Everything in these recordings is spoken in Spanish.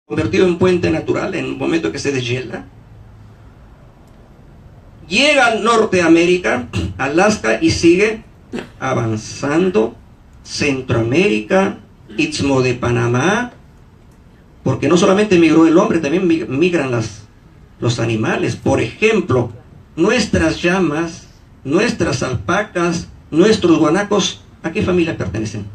convertido en puente natural en un momento que se deshiela. Llega a Norteamérica, Alaska, y sigue avanzando, Centroamérica, Istmo de Panamá, porque no solamente migró el hombre, también migran los animales. Por ejemplo, nuestras llamas, nuestras alpacas, nuestros guanacos, ¿a qué familia pertenecen?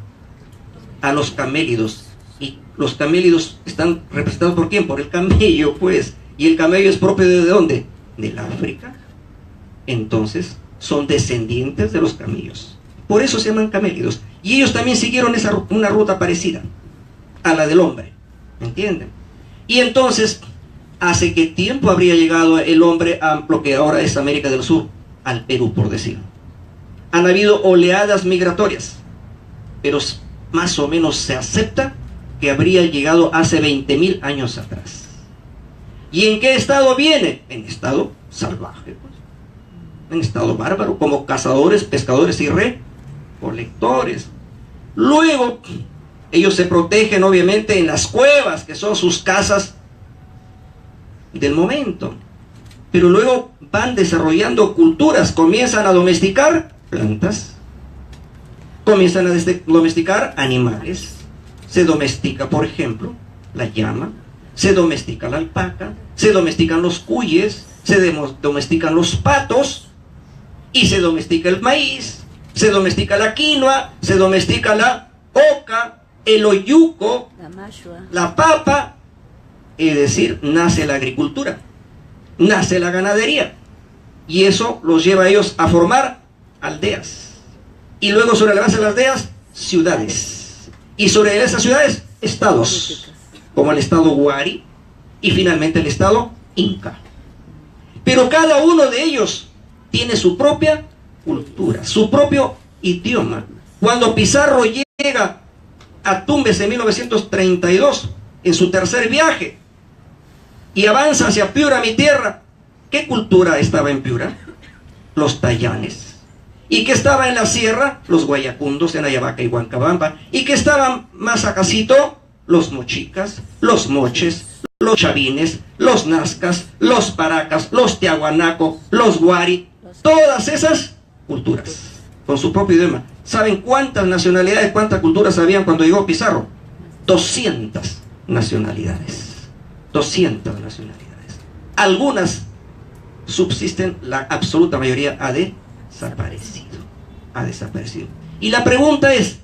A los camélidos. Y los camélidos están representados ¿por quién? Por el camello, pues. Y el camello es propio ¿de dónde? Del África. Entonces, son descendientes de los camellos. Por eso se llaman camélidos. Y ellos también siguieron una ruta parecida a la del hombre. ¿Me entienden? Y entonces, ¿hace qué tiempo habría llegado el hombre a lo que ahora es América del Sur? Al Perú, por decirlo. Han habido oleadas migratorias, pero más o menos se acepta que habría llegado hace 20.000 años atrás. ¿Y en qué estado viene? En estado salvaje, pues. En estado bárbaro, como cazadores, pescadores y recolectores. Luego, ellos se protegen obviamente en las cuevas, que son sus casas del momento. Pero luego van desarrollando culturas, comienzan a domesticar plantas, comienzan a domesticar animales. Se domestica, por ejemplo, la llama, se domestica la alpaca, se domestican los cuyes, se domestican los patos, y se domestica el maíz, se domestica la quinoa, se domestica la oca, el oyuco, la papa. Es decir, nace la agricultura, nace la ganadería, y eso los lleva a ellos a formar aldeas. Y luego sobre la base de las aldeas, ciudades. Y sobre esas ciudades, estados, como el estado Huari y finalmente el estado Inca. Pero cada uno de ellos tiene su propia cultura, su propio idioma. Cuando Pizarro llega a Tumbes en 1932, en su tercer viaje, y avanza hacia Piura, mi tierra, ¿qué cultura estaba en Piura? Los tayanes. ¿Y qué estaba en la sierra? Los guayacundos en Ayabaca y Huancabamba. ¿Y qué estaban más acasito? Los mochicas, los moches, los chavines, los nazcas, los paracas, los tiahuanaco, los guari. Todas esas culturas, con su propio idioma. ¿Saben cuántas nacionalidades, cuántas culturas habían cuando llegó Pizarro? 200 nacionalidades. 200 nacionalidades. Algunas subsisten, la absoluta mayoría ha desaparecido. Ha desaparecido. Y la pregunta es,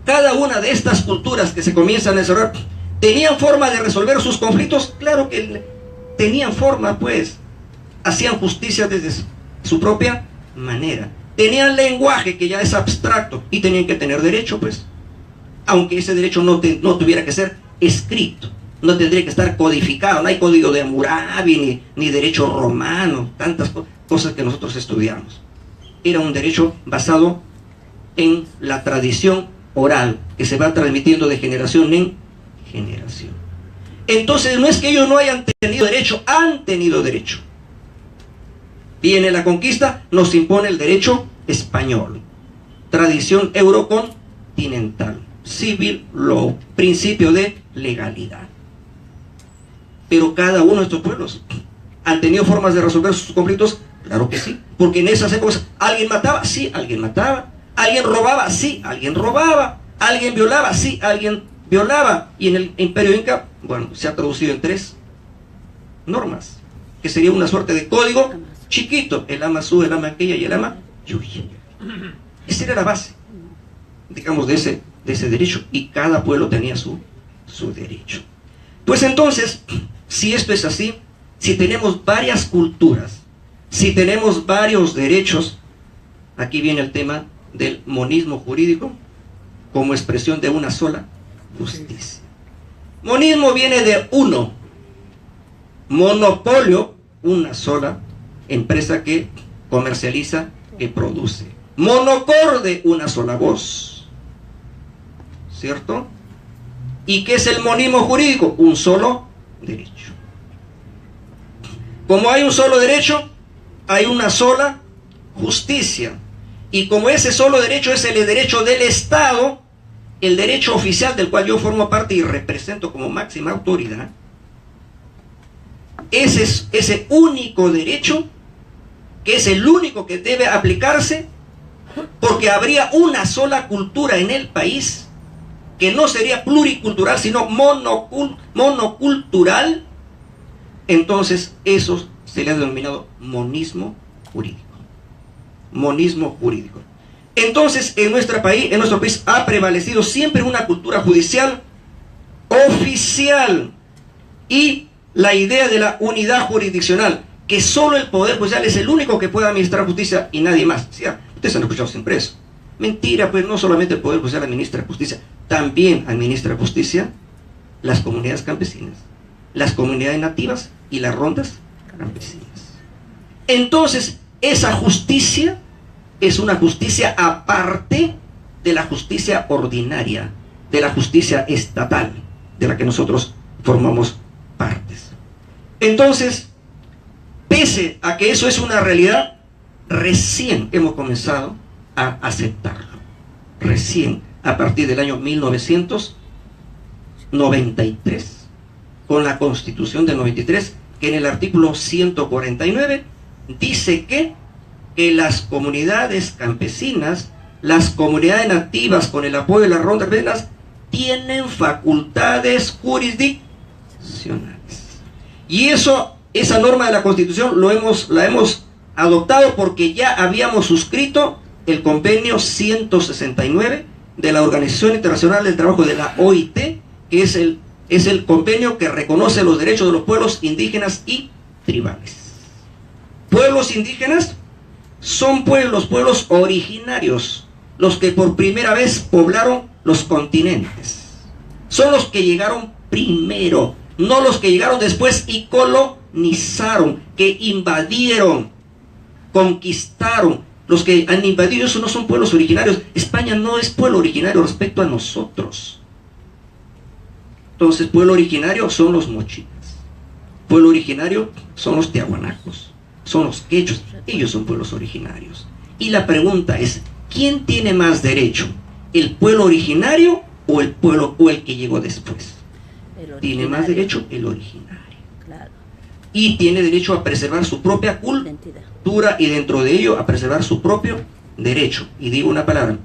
cada una de estas culturas que se comienzan a desarrollar, ¿tenían forma de resolver sus conflictos? Claro que tenían forma, pues. Hacían justicia desde su propia manera. Tenían lenguaje que ya es abstracto y tenían que tener derecho, pues. Aunque ese derecho no tuviera que ser escrito, no tendría que estar codificado. No hay código de Hammurabi ni derecho romano, tantas cosas que nosotros estudiamos. Era un derecho basado en la tradición oral que se va transmitiendo de generación en generación. Entonces no es que ellos no hayan tenido derecho, han tenido derecho. Viene la conquista, nos impone el derecho español, tradición eurocontinental, civil law, principio de legalidad. Pero cada uno de estos pueblos han tenido formas de resolver sus conflictos, claro que sí, porque en esas épocas alguien mataba, sí, alguien mataba, alguien robaba, sí, alguien robaba, alguien violaba, sí, alguien violaba. Y en el Imperio Inca, bueno, se ha traducido en 3 normas, que sería una suerte de código chiquito: el ama su, el ama aquella y el ama yuya. Esa era la base, digamos, de ese derecho, y cada pueblo tenía su derecho. Pues entonces, si esto es así, si tenemos varias culturas, si tenemos varios derechos, aquí viene el tema del monismo jurídico como expresión de una sola justicia. Monismo viene de uno, monopolio, una sola empresa que comercializa, que produce. Monocorde, una sola voz, ¿cierto? ¿Y qué es el monismo jurídico? Un solo derecho. Como hay un solo derecho, hay una sola justicia. Y como ese solo derecho es el derecho del Estado, el derecho oficial del cual yo formo parte y represento como máxima autoridad, ese único derecho, que es el único que debe aplicarse, porque habría una sola cultura en el país, que no sería pluricultural, sino monocultural. Entonces eso se le ha denominado monismo jurídico. Monismo jurídico. Entonces en nuestro país ha prevalecido siempre una cultura judicial oficial y la idea de la unidad jurisdiccional, que solo el Poder Judicial es el único que puede administrar justicia y nadie más. ¿Sí? Ustedes han escuchado siempre eso. Mentira, pues no solamente el Poder Judicial administra justicia, también administra justicia las comunidades campesinas, las comunidades nativas y las rondas campesinas. Entonces, esa justicia es una justicia aparte de la justicia ordinaria, de la justicia estatal, de la que nosotros formamos partes. Entonces, pese a que eso es una realidad, recién hemos comenzado a aceptarlo. Recién, a partir del año 1993, con la Constitución del 93, que en el artículo 149 dice que las comunidades campesinas, las comunidades nativas, con el apoyo de las rondas campesinas, tienen facultades jurisdiccionales. Y esa norma de la Constitución la hemos adoptado porque ya habíamos suscrito el convenio 169 de la Organización Internacional del Trabajo, de la OIT, que es el convenio que reconoce los derechos de los pueblos indígenas y tribales. Pueblos indígenas son pueblos originarios, los que por primera vez poblaron los continentes. Son los que llegaron primero, no los que llegaron después y colonizaron, que invadieron, conquistaron. Los que han invadido eso no son pueblos originarios. España no es pueblo originario respecto a nosotros. Entonces, pueblo originario son los mochitas. Pueblo originario son los tiahuanacos, son los quechos. Ellos son pueblos originarios. Y la pregunta es, ¿quién tiene más derecho? ¿El pueblo originario o el que llegó después? Tiene más derecho el originario. Claro. Y tiene derecho a preservar su propia cultura y dentro de ello a preservar su propio derecho. Y digo una palabra,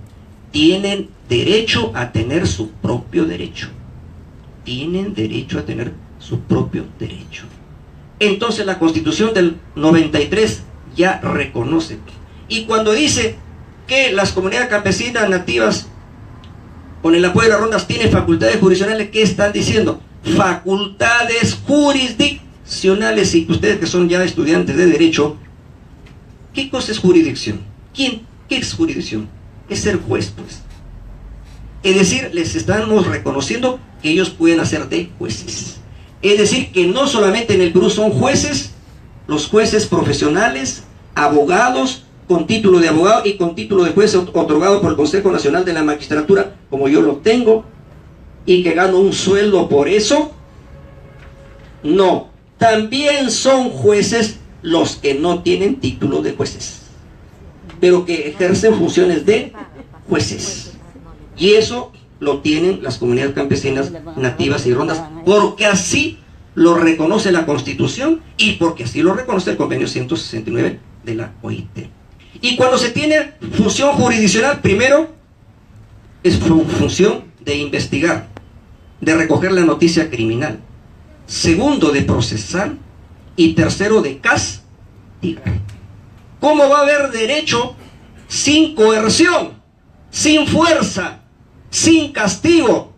tienen derecho a tener su propio derecho. Tienen derecho a tener su propio derecho. Entonces la Constitución del 93 ya reconoce. Y cuando dice que las comunidades campesinas nativas, con el apoyo de las rondas, tienen facultades jurisdiccionales, ¿qué están diciendo? Facultades jurisdiccionales. Y ustedes que son ya estudiantes de derecho, ¿qué cosa es jurisdicción? ¿Qué es jurisdicción? Es ser juez, pues. Es decir, les estamos reconociendo que ellos pueden hacer de jueces. Es decir, que no solamente en el Perú son jueces, los jueces profesionales, abogados, con título de abogado y con título de juez otorgado por el Consejo Nacional de la Magistratura, como yo lo tengo, y que gano un sueldo por eso. No, también son jueces los que no tienen título de jueces, pero que ejercen funciones de jueces. Y eso lo tienen las comunidades campesinas, nativas y rondas, porque así lo reconoce la Constitución y porque así lo reconoce el convenio 169 de la OIT. Y cuando se tiene función jurisdiccional, primero es función de investigar, de recoger la noticia criminal, segundo de procesar y tercero de castigar. ¿Cómo va a haber derecho sin coerción, sin fuerza, sin castigo?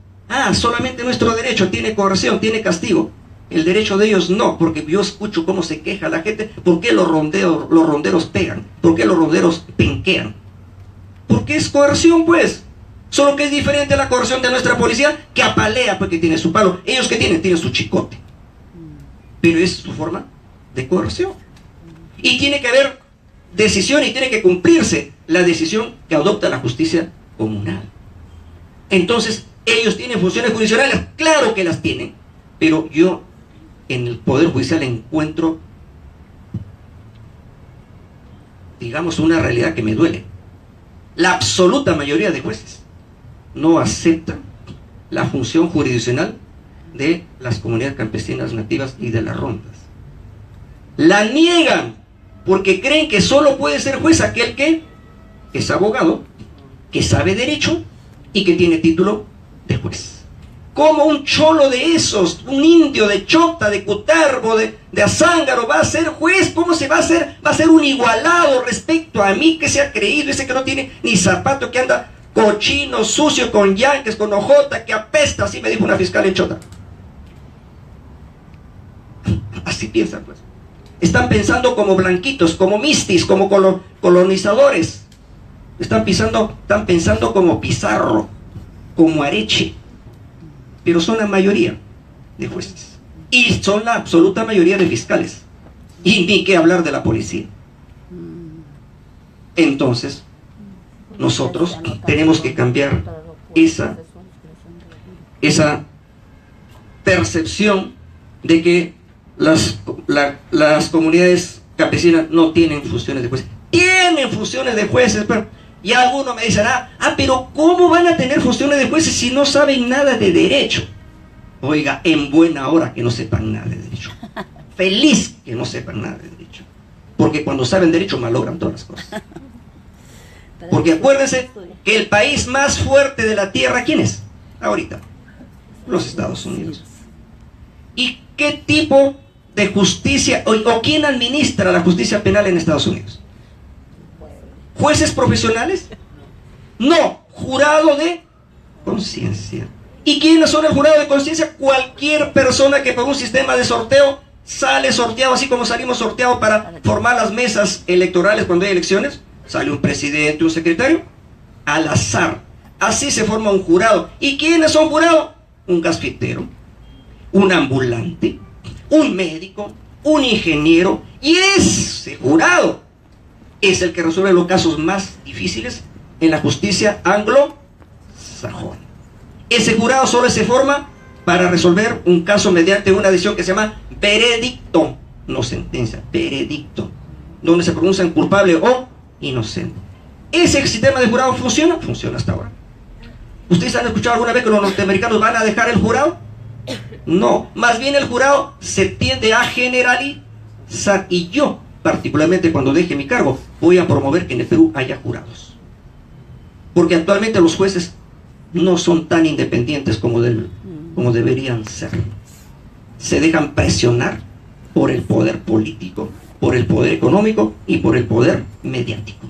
Solamente nuestro derecho tiene coerción, tiene castigo. El derecho de ellos no, porque yo escucho cómo se queja la gente. ¿Por qué los ronderos pegan? ¿Por qué los ronderos penquean? Porque es coerción, pues. Solo que es diferente a la coerción de nuestra policía, que apalea porque tiene su palo. Ellos que tienen su chicote. Pero es su forma de coerción. Y tiene que haber decisión y tiene que cumplirse la decisión que adopta la justicia comunal. Entonces, ellos tienen funciones jurisdiccionales, claro que las tienen, pero yo en el Poder Judicial encuentro, digamos, una realidad que me duele. La absoluta mayoría de jueces no acepta la función jurisdiccional de las comunidades campesinas nativas y de las rondas. La niegan porque creen que solo puede ser juez aquel que es abogado, que sabe derecho y que tiene título de juez. ¿Cómo un cholo de esos, un indio de Chota, de Cutarbo, de Azángaro va a ser juez? ¿Cómo se va a hacer? Va a ser un igualado respecto a mí, que se ha creído, ese que no tiene ni zapato, que anda cochino, sucio, con yanques, con ojota, que apesta, así me dijo una fiscal en Chota. Así piensan, pues. Están pensando como blanquitos, como mistis, como colonizadores. Están pensando como Pizarro, como Areche. Pero son la mayoría de jueces. Y son la absoluta mayoría de fiscales. Y ni qué hablar de la policía. Entonces, nosotros tenemos que cambiar esa percepción de que las comunidades campesinas no tienen funciones de jueces. Tienen funciones de jueces, pero ya algunos me dicen, pero ¿cómo van a tener funciones de jueces si no saben nada de derecho? Oiga, en buena hora que no sepan nada de derecho. Feliz que no sepan nada de derecho. Porque cuando saben derecho malogran todas las cosas. Porque acuérdense que el país más fuerte de la tierra, ¿quién es? Ahorita, los Estados Unidos. ¿Y qué tipo de justicia, o quién administra la justicia penal en Estados Unidos? ¿Jueces profesionales? No, jurado de conciencia. ¿Y quiénes son el jurado de conciencia? Cualquier persona que por un sistema de sorteo sale sorteado, así como salimos sorteados para formar las mesas electorales cuando hay elecciones. Sale un presidente, un secretario, al azar. Así se forma un jurado. ¿Y quiénes son jurados? Un gasfitero, un ambulante, un médico, un ingeniero. Y ese jurado es el que resuelve los casos más difíciles en la justicia anglosajona. Ese jurado solo se forma para resolver un caso mediante una decisión que se llama veredicto, no sentencia, veredicto, donde se pronuncian culpable o inocente. ¿Ese sistema de jurado funciona? Funciona hasta ahora. ¿Ustedes han escuchado alguna vez que los norteamericanos van a dejar el jurado? No, más bien el jurado se tiende a generalizar, y yo particularmente cuando deje mi cargo voy a promover que en el Perú haya jurados, porque actualmente los jueces no son tan independientes como deberían ser. Se dejan presionar por el poder político, por el poder económico y por el poder mediático.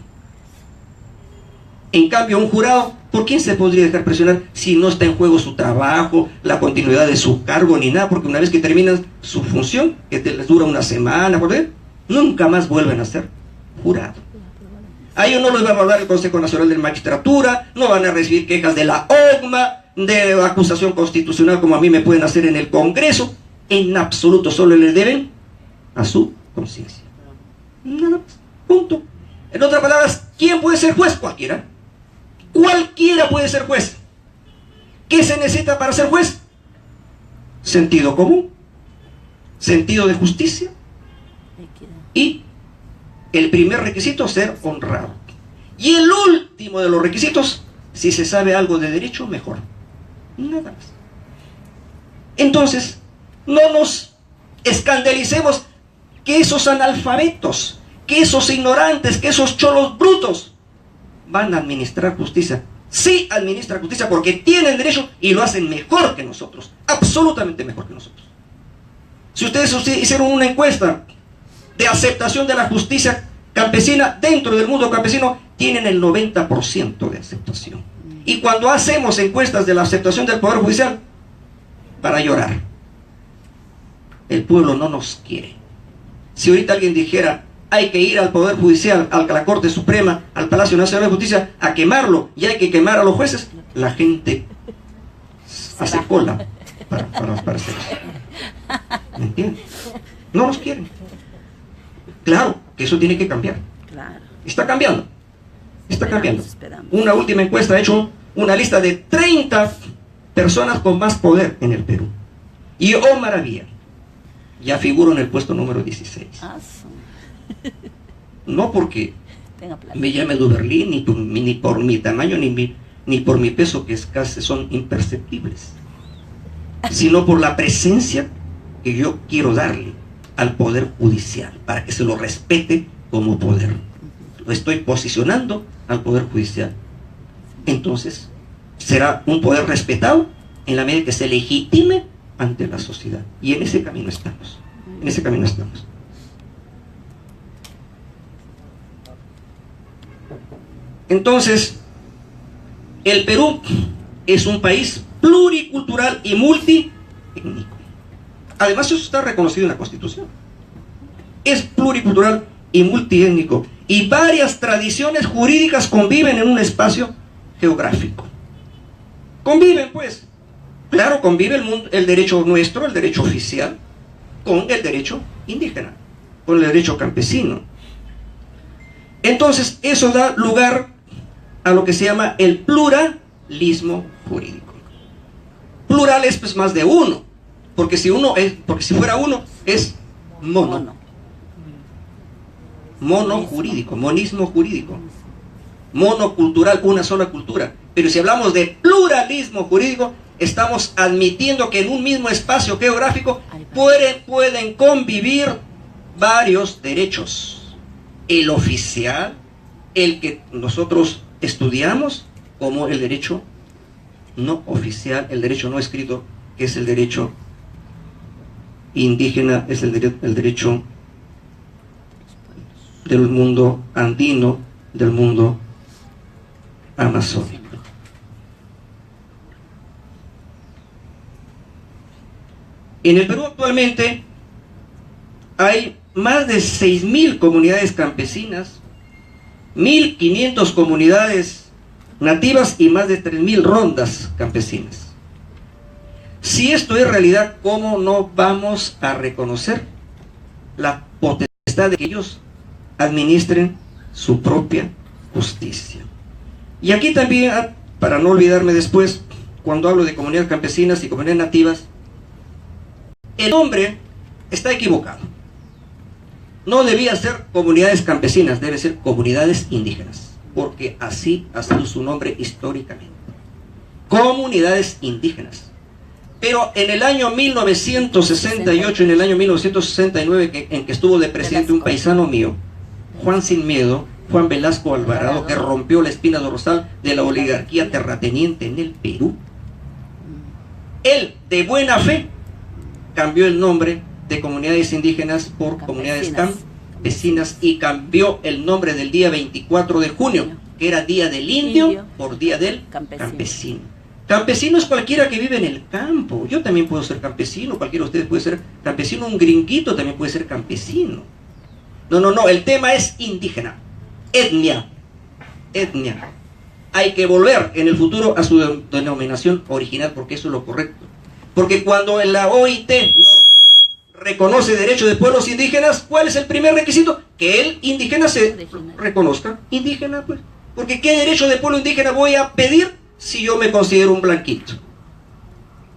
En cambio, un jurado, ¿por quién se podría dejar presionar si no está en juego su trabajo, la continuidad de su cargo ni nada? Porque una vez que terminan su función, que les dura una semana, nunca más vuelven a ser jurado. A ellos no les va a hablar el Consejo Nacional de Magistratura, no van a recibir quejas de la OCMA, de acusación constitucional como a mí me pueden hacer en el Congreso. En absoluto, solo le deben a su conciencia. Nada más, punto. En otras palabras, ¿quién puede ser juez? Cualquiera. Cualquiera puede ser juez. ¿Qué se necesita para ser juez? Sentido común, sentido de justicia y el primer requisito, ser honrado. Y el último de los requisitos, si se sabe algo de derecho, mejor. Nada más. Entonces, no nos escandalicemos que esos analfabetos, que esos ignorantes, que esos cholos brutos van a administrar justicia. Sí administran justicia porque tienen derecho y lo hacen mejor que nosotros, absolutamente mejor que nosotros. Si ustedes hicieron una encuesta de aceptación de la justicia campesina dentro del mundo campesino, tienen el 90% de aceptación. Y cuando hacemos encuestas de la aceptación del Poder Judicial, para llorar. El pueblo no nos quiere. Si ahorita alguien dijera, hay que ir al Poder Judicial, a la Corte Suprema, al Palacio Nacional de Justicia, a quemarlo, y hay que quemar a los jueces, la gente hace cola para hacer eso. ¿Me entiendes? No nos quieren. Claro que eso tiene que cambiar. Está cambiando. Está cambiando. Una última encuesta ha hecho una lista de 30 personas con más poder en el Perú. Y oh maravilla, ya figuro en el puesto número 16. No porque me llame Duberlín, ni por mi tamaño, ni ni por mi peso que escase son imperceptibles, sino por la presencia que yo quiero darle al Poder Judicial, para que se lo respete como poder. Lo estoy posicionando al Poder Judicial. Entonces, será un poder respetado en la medida que se legitime ante la sociedad. Y en ese camino estamos. En ese camino estamos. Entonces, el Perú es un país pluricultural y multiétnico. Además, eso está reconocido en la Constitución. Es pluricultural y multiétnico. Y varias tradiciones jurídicas conviven en un espacio geográfico. Conviven, pues. Claro, convive el derecho nuestro, el derecho oficial, con el derecho indígena, con el derecho campesino. Entonces, eso da lugar a lo que se llama el pluralismo jurídico. Plural es pues más de uno, porque si fuera uno es mono. Mono jurídico, monismo jurídico. Monocultural, una sola cultura. Pero si hablamos de pluralismo jurídico, estamos admitiendo que en un mismo espacio geográfico pueden convivir varios derechos. El oficial, el que nosotros estudiamos, como el derecho no oficial, el derecho no escrito, que es el derecho indígena, es el derecho del mundo andino, del mundo amazónico. En el Perú actualmente hay más de 6.000 comunidades campesinas, 1.500 comunidades nativas y más de 3.000 rondas campesinas. Si esto es realidad, ¿cómo no vamos a reconocer la potestad de que ellos administren su propia justicia? Y aquí también, para no olvidarme después, cuando hablo de comunidades campesinas y comunidades nativas, el nombre está equivocado. No debía ser comunidades campesinas, debe ser comunidades indígenas, porque así ha sido su nombre históricamente. Comunidades indígenas. Pero en el año 1968, en el año 1969, en que estuvo de presidente un paisano mío, Juan Sin Miedo, Juan Velasco Alvarado, que rompió la espina dorsal de la oligarquía terrateniente en el Perú, él, de buena fe, cambió el nombre de comunidades indígenas por comunidades campesinas y cambió el nombre del día 24 de junio, que era Día del Indio, por Día del Campesino. Campesino es cualquiera que vive en el campo. Yo también puedo ser campesino, cualquiera de ustedes puede ser campesino, un gringuito también puede ser campesino. No, el tema es indígena, etnia. Hay que volver en el futuro a su denominación original, porque eso es lo correcto. Porque cuando en la OIT no reconoce derechos de pueblos indígenas, ¿cuál es el primer requisito? Que el indígena se reconozca indígena, pues. Porque ¿qué derecho de pueblo indígena voy a pedir si yo me considero un blanquito?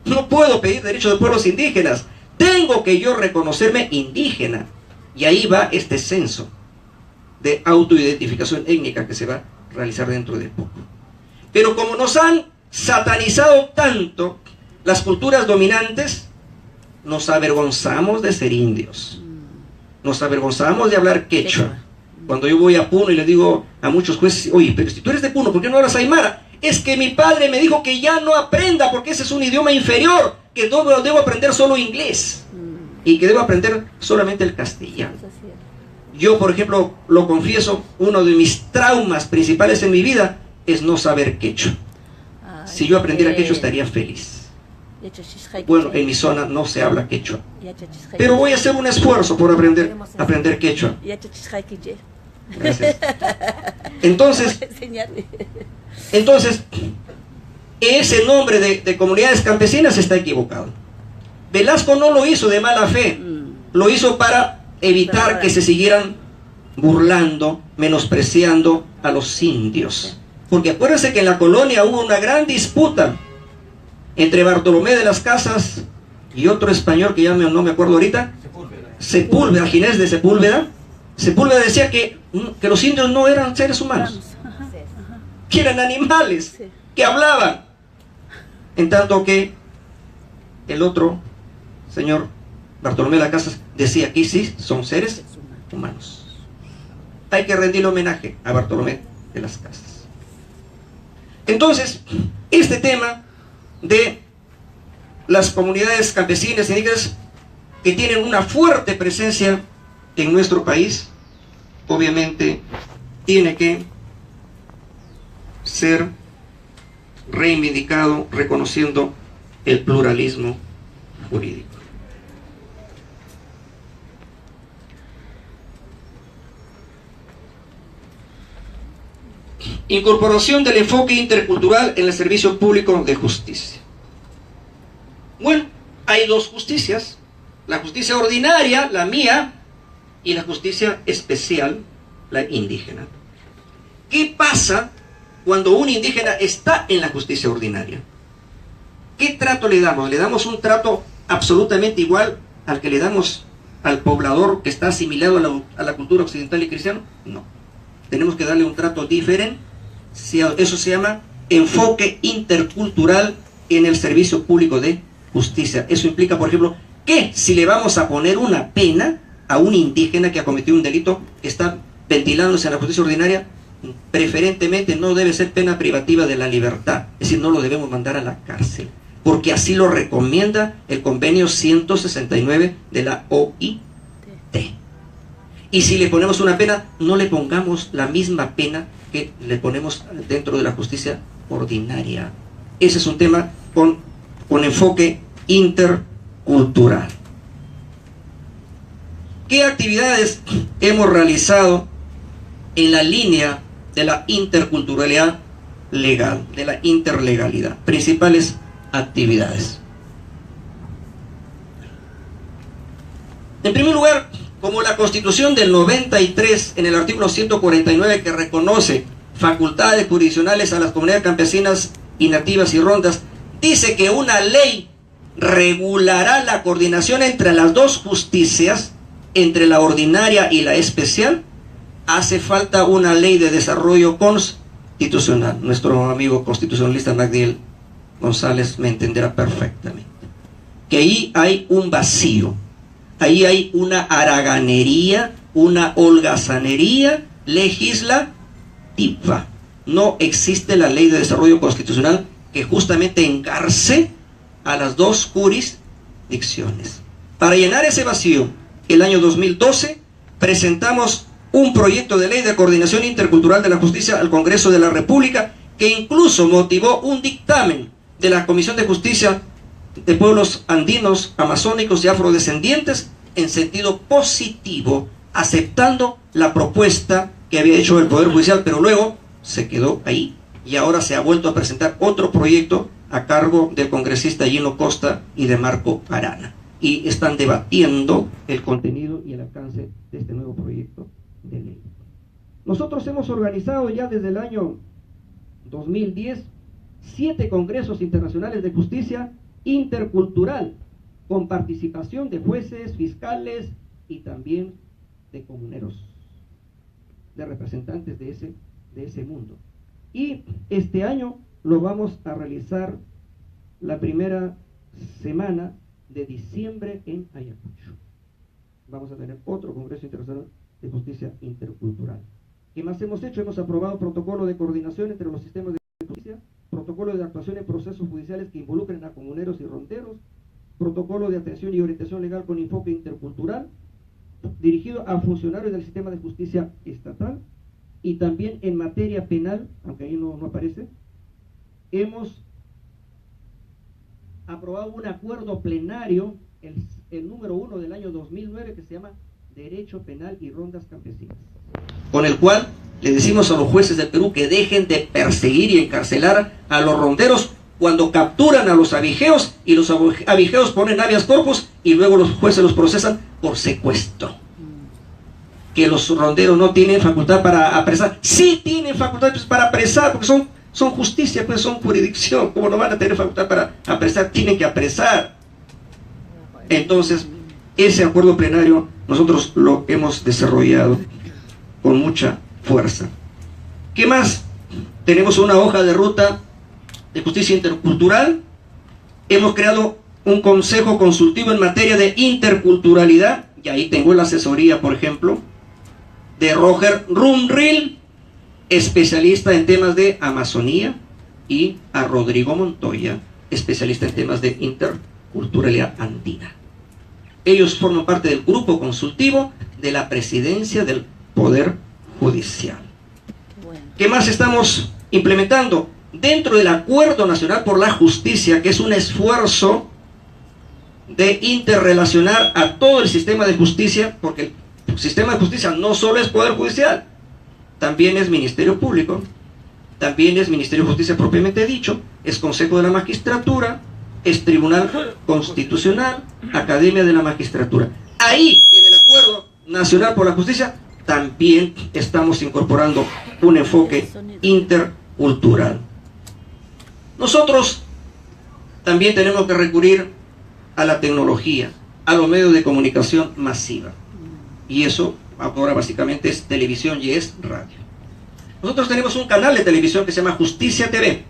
No puedo pedir derechos de pueblos indígenas. Tengo que yo reconocerme indígena. Y ahí va este censo de autoidentificación étnica que se va a realizar dentro de poco. Pero como nos han satanizado tanto las culturas dominantes, nos avergonzamos de ser indios. Nos avergonzamos de hablar quechua. Cuando yo voy a Puno y le digo a muchos jueces, oye, pero si tú eres de Puno, ¿por qué no hablas aymara? Es que mi padre me dijo que ya no aprenda porque ese es un idioma inferior, que debo aprender solo inglés y que debo aprender solamente el castellano. Yo, por ejemplo, lo confieso, uno de mis traumas principales en mi vida es no saber quechua. Si yo aprendiera quechua estaría feliz. Bueno, en mi zona no se habla quechua, pero voy a hacer un esfuerzo por aprender quechua. Gracias. Entonces, ese nombre de comunidades campesinas está equivocado. Velasco no lo hizo de mala fe, lo hizo para evitar que se siguieran burlando, menospreciando a los indios. Porque acuérdense que en la colonia hubo una gran disputa entre Bartolomé de las Casas y otro español que ya no me acuerdo ahorita, Sepúlveda, Ginés de Sepúlveda. Sepúlveda decía que los indios no eran seres humanos, que eran animales. que hablaban, en tanto que el otro señor Bartolomé de las Casas decía: aquí sí son seres humanos. Hay que rendirle homenaje a Bartolomé de las Casas. Entonces, este tema de las comunidades campesinas y indígenas que tienen una fuerte presencia en nuestro país, obviamente tiene que ser reivindicado, reconociendo el pluralismo jurídico. Incorporación del enfoque intercultural en el servicio público de justicia. Bueno, hay dos justicias: la justicia ordinaria, la mía, y la justicia especial, la indígena. ¿Qué pasa cuando un indígena está en la justicia ordinaria? ¿Qué trato le damos? ¿Le damos un trato absolutamente igual al que le damos al poblador que está asimilado a la cultura occidental y cristiana? No. Tenemos que darle un trato diferente. Eso se llama enfoque intercultural en el servicio público de justicia. Eso implica, por ejemplo, que si le vamos a poner una pena a un indígena que ha cometido un delito que está ventilándose en la justicia ordinaria, preferentemente no debe ser pena privativa de la libertad, es decir, no lo debemos mandar a la cárcel, porque así lo recomienda el convenio 169 de la OIT. Y si le ponemos una pena, no le pongamos la misma pena que le ponemos dentro de la justicia ordinaria. Ese es un tema con enfoque intercultural. ¿Qué actividades hemos realizado en la línea de la interculturalidad legal, de la interlegalidad? Principales actividades. En primer lugar, como la Constitución del 93, en el artículo 149, que reconoce facultades jurisdiccionales a las comunidades campesinas y nativas y rondas, dice que una ley regulará la coordinación entre las dos justicias, entre la ordinaria y la especial. Hace falta una ley de desarrollo constitucional. Nuestro amigo constitucionalista Magdiel González me entenderá perfectamente. Que ahí hay un vacío. Ahí hay una haraganería, una holgazanería legislativa. No existe la ley de desarrollo constitucional que justamente engarce a las dos jurisdicciones. Para llenar ese vacío, el año 2012 presentamos un proyecto de ley de coordinación intercultural de la justicia al Congreso de la República, que incluso motivó un dictamen de la Comisión de Justicia de Pueblos Andinos, Amazónicos y Afrodescendientes en sentido positivo, aceptando la propuesta que había hecho el Poder Judicial, pero luego se quedó ahí y ahora se ha vuelto a presentar otro proyecto a cargo del congresista Gino Costa y de Marco Arana, y están debatiendo el contenido y el alcance de este nuevo proyecto de ley. Nosotros hemos organizado ya desde el año 2010 7 congresos internacionales de justicia intercultural, con participación de jueces, fiscales y también de comuneros, de representantes de ese mundo. Y este año lo vamos a realizar la primera semana de diciembre en Ayacucho. Vamos a tener otro Congreso Internacional de Justicia Intercultural. ¿Qué más hemos hecho? Hemos aprobado protocolo de coordinación entre los sistemas de justicia, protocolo de actuación en procesos judiciales que involucren a comuneros y ronderos, protocolo de atención y orientación legal con enfoque intercultural, dirigido a funcionarios del sistema de justicia estatal, y también en materia penal, aunque ahí no aparece, hemos aprobado un acuerdo plenario, el número 1 del año 2009, que se llama Derecho Penal y Rondas Campesinas, con el cual le decimos a los jueces del Perú que dejen de perseguir y encarcelar a los ronderos cuando capturan a los abigeos, y los abigeos ponen habeas corpus y luego los jueces los procesan por secuestro. Que los ronderos no tienen facultad para apresar. Sí tienen facultad para apresar, porque son justicia, pues son jurisdicción. ¿Cómo no van a tener facultad para apresar? Tienen que apresar. Entonces, ese acuerdo plenario nosotros lo hemos desarrollado con mucha fuerza. ¿Qué más? Tenemos una hoja de ruta de justicia intercultural. Hemos creado un consejo consultivo en materia de interculturalidad, y ahí tengo la asesoría, por ejemplo, de Roger Rumril, especialista en temas de Amazonía, y a Rodrigo Montoya, especialista en temas de interculturalidad andina. Ellos forman parte del grupo consultivo de la presidencia del Poder Judicial. ¿Qué más estamos implementando? Dentro del Acuerdo Nacional por la Justicia, que es un esfuerzo de interrelacionar a todo el sistema de justicia, porque el sistema de justicia no solo es Poder Judicial, también es Ministerio Público, también es Ministerio de Justicia propiamente dicho, es Consejo de la Magistratura, es Tribunal Constitucional, Academia de la Magistratura. Ahí, en el Acuerdo Nacional por la Justicia, también estamos incorporando un enfoque intercultural. Nosotros también tenemos que recurrir a la tecnología, a los medios de comunicación masiva. Y eso ahora básicamente es televisión y es radio. Nosotros tenemos un canal de televisión que se llama Justicia TV,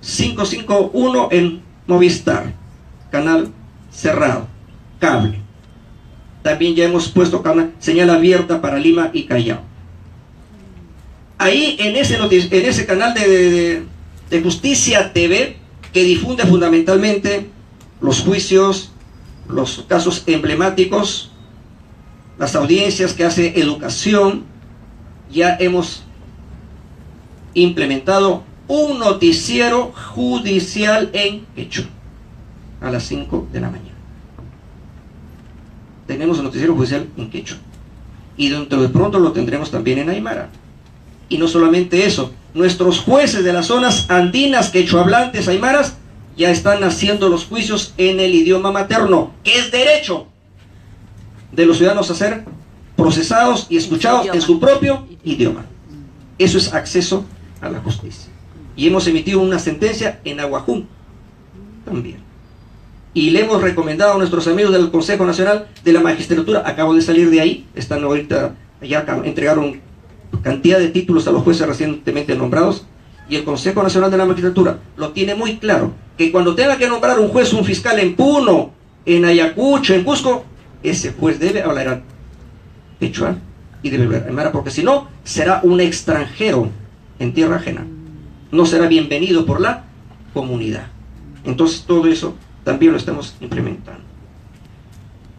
551 en Movistar, canal cerrado, cable. También ya hemos puesto señal abierta para Lima y Callao. Ahí en ese canal de Justicia TV, que difunde fundamentalmente los juicios, los casos emblemáticos, las audiencias, que hace educación, ya hemos implementado un noticiero judicial en quechua a las 5 de la mañana. Tenemos un noticiero judicial en quechua, y dentro de pronto lo tendremos también en aymara. Y no solamente eso, nuestros jueces de las zonas andinas quechuahablantes aymaras ya están haciendo los juicios en el idioma materno, que es derecho de los ciudadanos a ser procesados y escuchados en su propio idioma. Eso es acceso a la justicia. Y hemos emitido una sentencia en Aguajún también. Y le hemos recomendado a nuestros amigos del Consejo Nacional de la Magistratura, acabo de salir de ahí, están ahorita, ya entregaron cantidad de títulos a los jueces recientemente nombrados, y el Consejo Nacional de la Magistratura lo tiene muy claro, que cuando tenga que nombrar un juez, un fiscal en Puno, en Ayacucho, en Cusco, ese juez debe hablar quechua y debe hablar aymara, porque si no, será un extranjero en tierra ajena, no será bienvenido por la comunidad. Entonces todo eso también lo estamos implementando.